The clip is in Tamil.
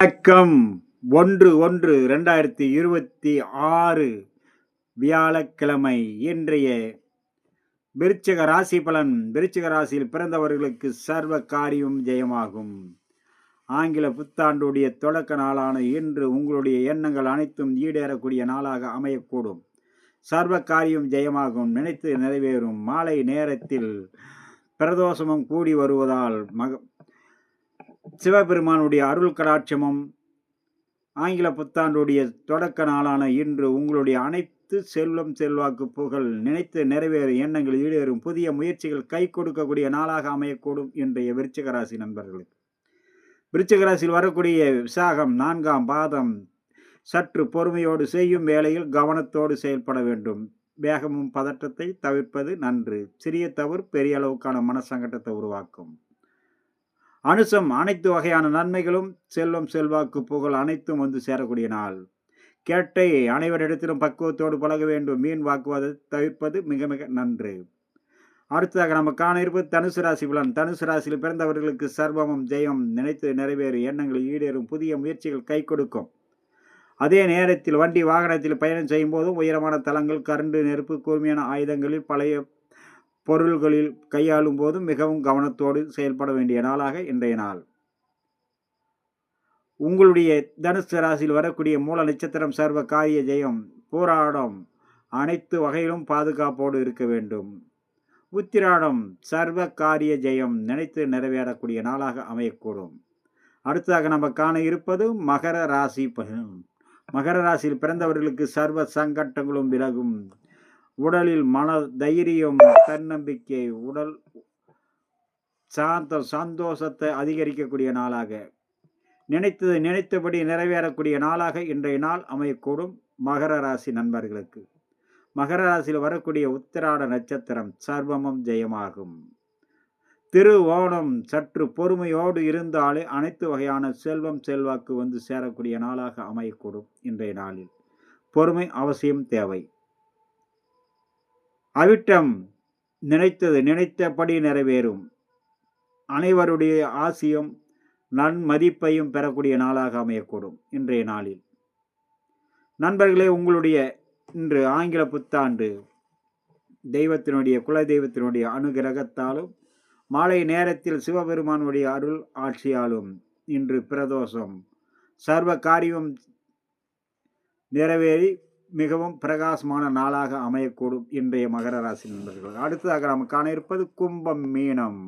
வணக்கம். 1/1/2026 வியாழக்கிழமை. இன்றைய விருச்சிக ராசி பலன். விருச்சிக ராசியில் பிறந்தவர்களுக்கு சர்வ காரியம் ஜெயமாகும். ஆங்கில புத்தாண்டுடைய தொடக்க நாளான இன்று உங்களுடைய எண்ணங்கள் அனைத்தும் ஈடேறக்கூடிய நாளாக அமையக்கூடும். சர்வ காரியம் ஜெயமாகும், நினைத்து நிறைவேறும். மாலை நேரத்தில் பிரதோஷமும் கூடி வருவதால் சிவபெருமானுடைய அருள் கடாட்சமும் ஆங்கில புத்தாண்டுடைய தொடக்க நாளான இன்று உங்களுடைய அனைத்து செல்வம் செல்வாக்கு புகழ் நினைத்து நிறைவேறும், எண்ணங்கள் ஈடேறும், புதிய முயற்சிகள் கை கொடுக்கக்கூடிய நாளாக அமையக்கூடும் இன்றைய விருச்சிக ராசி நண்பர்களுக்கு. விருச்சிக ராசியில் வரக்கூடிய விசாகம் 4ஆம் பாதம் சற்று பொறுமையோடு செய்யும் வேளையில் கவனத்தோடு செயல்பட வேண்டும். வேகமும் பதற்றத்தை தவிர்ப்பது நன்று. சிறிய தவறு பெரிய அளவுக்கான மனசங்கட்டத்தை உருவாக்கும். அனுசம் அனைத்து வகையான நன்மைகளும் செல்வம் செல்வாக்கு புகழ் அனைத்தும் வந்து சேரக்கூடிய நாள். கேட்டை அனைவரிடத்திலும் பக்குவத்தோடு பழக வேண்டும். மீன் வாக்குவதை தவிர்ப்பது மிக மிக நன்று. அடுத்ததாக நம்ம காண இருப்பது தனுசு ராசி பலன். தனுசு ராசியில் பிறந்தவர்களுக்கு சர்வமும் ஜெயம், நினைத்து நிறைவேறும், எண்ணங்கள் ஈடேறும், புதிய முயற்சிகள் கை கொடுக்கும். அதே நேரத்தில் வண்டி வாகனத்தில் பயணம் செய்யும் போதும் உயரமான தளங்கள், கரண்டு, நெருப்பு, கூர்மையான ஆயுதங்களில், பழைய பொருள்களில் கையாளும் போதும் மிகவும் கவனத்தோடு செயல்பட வேண்டிய நாளாக இன்றைய நாள். உங்களுடைய தனுசு ராசியில் வரக்கூடிய மூல நட்சத்திரம் சர்வ காரிய ஜெயம். போராடம் அனைத்து வகையிலும் பாதுகாப்போடு இருக்க வேண்டும். உத்திராடம் சர்வ காரிய ஜெயம், நினைத்து நிறைவேறக்கூடிய நாளாக அமையக்கூடும். அடுத்ததாக நம்ம காண இருப்பது மகர ராசி. மகர ராசியில் பிறந்தவர்களுக்கு சர்வ சங்கட்டங்களும் விலகும். உடலில் மன தைரியம், தன்னம்பிக்கை, உடல் சந்தோஷத்தை அதிகரிக்கக்கூடிய நாளாக, நினைத்தது நினைத்தபடி நிறைவேறக்கூடிய நாளாக இன்றைய நாள் அமையக்கூடும் மகர ராசி நண்பர்களுக்கு. மகர ராசியில் வரக்கூடிய உத்திராட நட்சத்திரம் சர்வமும் ஜெயமாகும். திருவோணம் சற்று பொறுமையோடு இருந்தாலே அனைத்து வகையான செல்வம் செல்வாக்கு வந்து சேரக்கூடிய நாளாக அமையக்கூடும் இன்றைய நாளில். பொறுமை அவசியம் தேவை. அவிட்டம் நினைத்தது நினைத்தபடி நிறைவேறும். அனைவருடைய ஆசியும் நன்மதிப்பையும் பெறக்கூடிய நாளாக அமையக்கூடும் இன்றைய நாளில். நண்பர்களே, உங்களுடைய இன்று ஆங்கில புத்தாண்டு தெய்வத்தினுடைய குல தெய்வத்தினுடைய அனுகிரகத்தாலும் மாலை நேரத்தில் சிவபெருமானுடைய அருள் ஆட்சியாலும் இன்று பிரதோஷம் சர்வ காரியம் நிறைவேறி மிகவும் பிரகாசமான நாளாக அமையக்கூடும் இன்றைய மகர ராசி நண்பர்கள். அடுத்ததாக நாம் காண இருப்பது கும்பம் மீனம்.